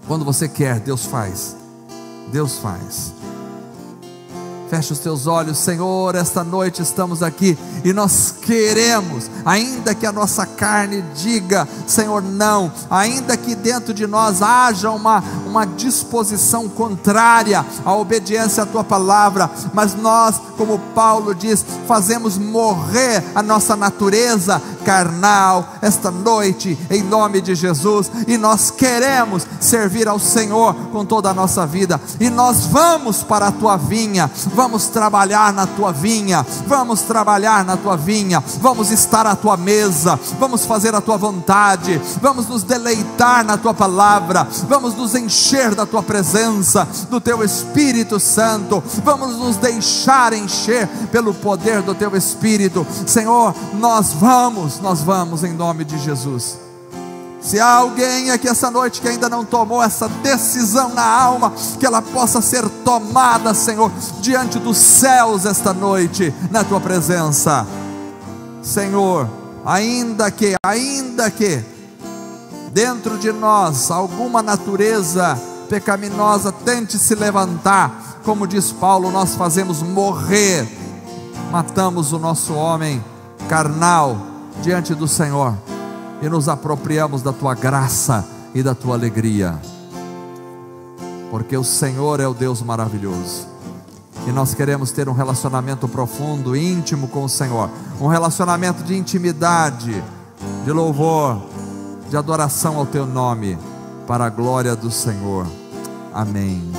Quando você quer, Deus faz. Deus faz. Feche os teus olhos. Senhor, esta noite estamos aqui e nós queremos, ainda que a nossa carne diga: Senhor, não, ainda que dentro de nós haja uma disposição contrária à obediência à tua palavra, mas nós, como Paulo diz, fazemos morrer a nossa natureza carnal esta noite, em nome de Jesus, e nós queremos servir ao Senhor com toda a nossa vida, e nós vamos para a tua vinha, vamos trabalhar na tua vinha, vamos estar à tua mesa, vamos fazer a tua vontade, vamos nos deleitar na tua palavra, vamos nos encher da tua presença, do teu Espírito Santo, vamos nos deixar encher pelo poder do teu Espírito. Senhor, nós vamos em nome de Jesus. Se há alguém aqui essa noite que ainda não tomou essa decisão na alma, que ela possa ser tomada, Senhor, diante dos céus esta noite, na tua presença. Senhor, ainda que dentro de nós alguma natureza pecaminosa tente se levantar, como diz Paulo, nós fazemos morrer, matamos o nosso homem carnal diante do Senhor, e nos apropriamos da tua graça e da tua alegria, porque o Senhor é o Deus maravilhoso, e nós queremos ter um relacionamento profundo, íntimo com o Senhor, um relacionamento de intimidade, de louvor, de adoração ao teu nome, para a glória do Senhor. Amém.